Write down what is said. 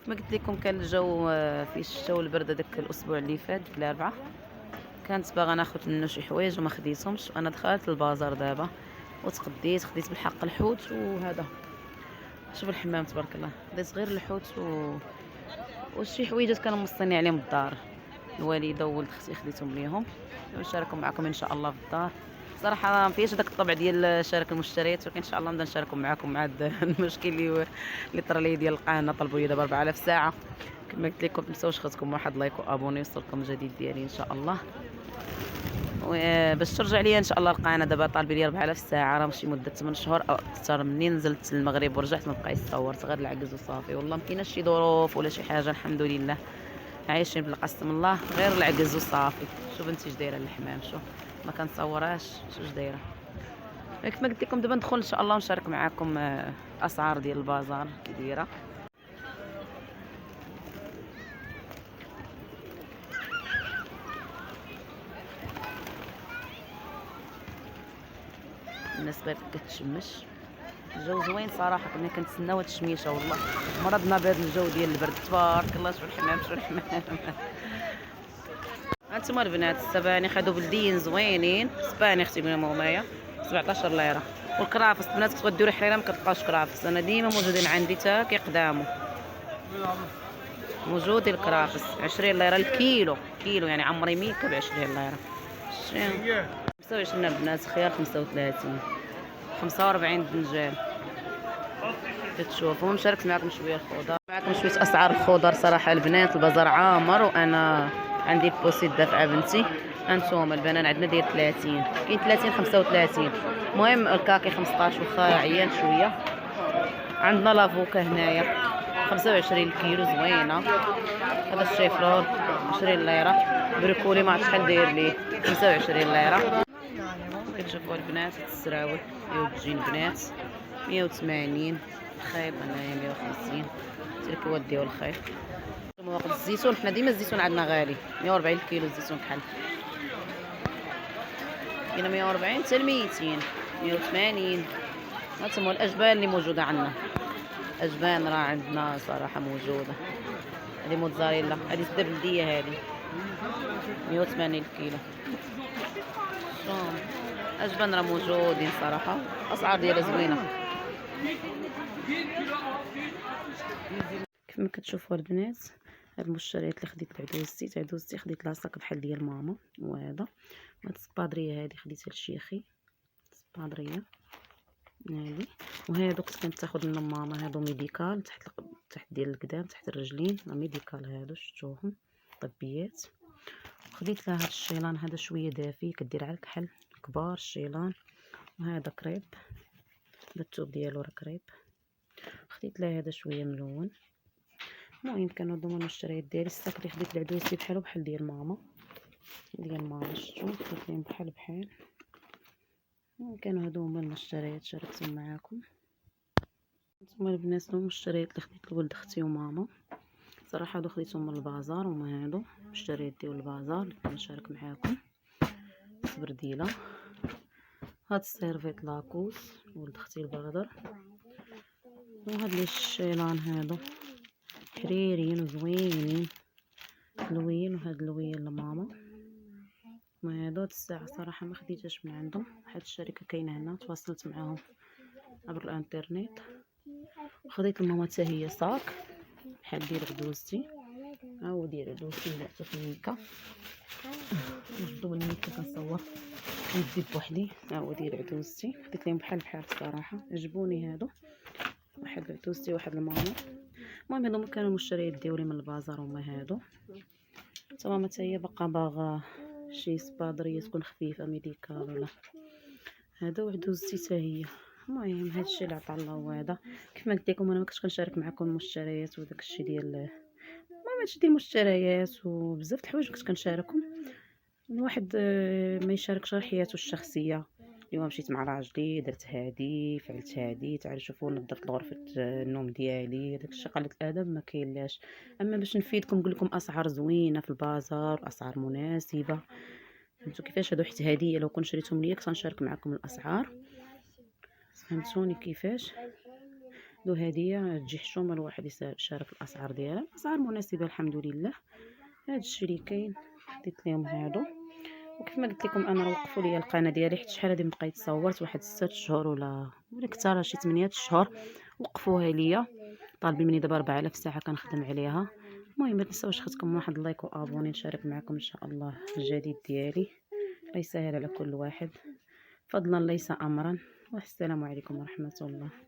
كما قلت لكم كان الجو فيه الشتا والبرد هذاك الاسبوع اللي فات في الاربعاء. كانت باغا ناخذ منه شي حوايج وما خديتهمش. انا دخلت للبازار دابا وتقديت، خديت بالحق الحوت وهذا. شوف الحمام تبارك الله، خديت غير الحوت وشي حويجات كانوا مصيني عليهم الدار. الوالده وولد اختي خديتهم ليهم ونشاركهم معكم ان شاء الله في الدار. صراحه ما فيش هذاك الطبع ديال شارك المشتريات، ولكن ان شاء الله نبدا نشاركهم معكم مع هذا المشكل اللي طرا لي ديال القناه. طلبوا لي دابا 4000 ساعه. كما قلت لكم تنساوش خاصكم واحد لايك وابوني يوصلكم الجديد ديالي ان شاء الله. باش ترجع ليا ان شاء الله القناه دابا طالبين لي 4000 ساعه، راه ماشي مده 8 شهور او اكثر. منين نزلت للمغرب ورجعت ما بقيتش صورت، غير العجز وصافي. والله ما كايناش شي ظروف ولا شي حاجه، الحمد لله عايشين بالقسم الله، غير العجز وصافي. شوف انت اش دايره الحمام، شوف ما كنصورهاش اش دايره. كما قلت لكم دابا ندخل ان شاء الله ونشارك معكم اسعار ديال البازار كي دايره. الناس غير كتشمش. الجو زوين صراحه، كنا كنتسناو هاد الشميشه. والله مرضنا بهذا الجو ديال البرد. تبارك الله، شوف الحمام شوف الحمام. هانتوما البنات السبانخ هادو بلديين زوينين. سبانخ تيقولوا مومايا 17 ليره. والكرافس البنات كتبغيو ديروا حريره ما كتلقاوش كرافس، انا ديما موجودين عندي تا كيقداموا. موجود الكرافس 20 ليره الكيلو. كيلو يعني عمري ميكه ب 20 ليره. 25 البنات خيار 35. 45 دنجال. كتشوفوا شاركت معكم شويه الخضر، معكم شويه اسعار الخضر. صراحه البنات البازار عامر، وانا عندي بوسيت دافعه بنتي. هانتوما البنان عندنا داير 30، كاين 30 35. المهم الكاكي 15 وخا عيان شويه. عندنا لافوكا هنايا 25 الكيلو زوينه. هذا الشيفرول 20 ليره. بريكولي ما عرفت شحال داير ليه 25 ليره. كتشوفوا البنات السراول يوجي البنات 180. الخيط هنايا 150. تركوا ديال الخيط. واخد الزيتون، حنا ديما الزيتون عندنا غالي 140 الكيلو. الزيتون بحال كاينه 140 حتى ل 200 180. هانتوما الاجبان اللي موجوده عندنا. اجبان راه عندنا صراحه موجوده. هذه موتزاريلا، هذه زبده بلديه، هذه 180 الكيلو. اجبان راه موجودين صراحه، اسعار ديالها زوينه. كما كتشوفوا البنات هاد المشتريات اللي خديت لعدوزتي خديت لها صاك بحال ديال ماما. وهذا هاد السبادريه هادي خديتها لشيخي. سبادريه هادي. وهادو كنت تاخد من ماما، هادو ميديكال تحت ديال القدام تحت الرجلين. ميديكال هادو شفتوهم طبيات. خديت لها هاد الشيلان هذا شويه دافي، كدير على الكحل كبار الشيلان. وهذا كريب، هذا الثوب ديالو راه كريب. خديت لها هذا شويه ملون. المهم كانوا هادو المشتريات ديالي. الصاك اللي خديت لعدوزتي بحال ديال ماما شفتو خديت لهم بحال. كانوا هادو هما المشتريات شاركتهم معاكم. هانتوما البنات هما المشتريات اللي خديت لولد اختي وماما. صراحه هادو خديتهم من البازار، وما هادو المشتريات ديال البازار اللي كنشارك معاكم. سبرديله. هاد السيرفيت لاكوس ولد اختي البادر. وهاد لي الشيلان هادو حريريين وزوينين لوين. وهاد لوين لماما. وهادو هاد الساعه صراحه ما خديتهاش من عندهم، حيت الشركه كاينه هنا، تواصلت معاهم عبر الانترنت. خديت لماما حتى هي صاك بحال ديال عدوزتي. ها هو ديال عدوزتي بعته في الميكا. نجبدو بالميكا كنصور ندي بوحدي. ها هو ديال عدوزتي، خديت لهم بحال الصراحه عجبوني هادو. واحد لعدوزتي وواحد لماما. المهم هادو كانوا المشتريات ديالي من البازار هما هادو. حتى ماما حتى هي باغا شي سبادريه تكون خفيفه ميديكال ولا هادو. عدوزتي حتى هي. المهم هادشي اللي عطا الله. وهذا كيف ما قلت لكم انا ما كنتش كنشارك معكم المشتريات وداك الشيء ديال المهم هادشي ديال المشتريات وبزاف د الحوايج كنت كنشاركهم. الواحد ما يشاركش غير حياته الشخصيه. اليوم مشيت مع راجلي درت هادي فعلت هادي، تعالوا شوفوا نظفت غرفه النوم ديالي. داك الشيء قله الادب ما كاينلاش. اما باش نفيدكم نقول لكم اسعار زوينه في البازار، اسعار مناسبه. فهمتوا كيفاش؟ هادو حيت هديه لو كنت شريتهم ليا كنت نشارك معكم الاسعار. فهمتوني كيفاش؟ له هديه تجي حشومه الواحد يشارك الاسعار ديالها. الاسعار مناسبه الحمد لله. هاد الشريكين خديت ليهم هادو. وكيف ما قلت لكم انا وقفوا لي القناه ديالي حيت شحال هادي بقيت صورت واحد 6 شهور ولا اكثر، شي 8 شهور وقفوها ليا، طالبين مني دابا 4000 ساعه كنخدم عليها. المهم ما تنساوش خصكم واحد لايك وابوني نشارك معكم ان شاء الله الجديد ديالي. الله يسهل على كل واحد، فضلا ليس امرا. والسلام عليكم ورحمه الله.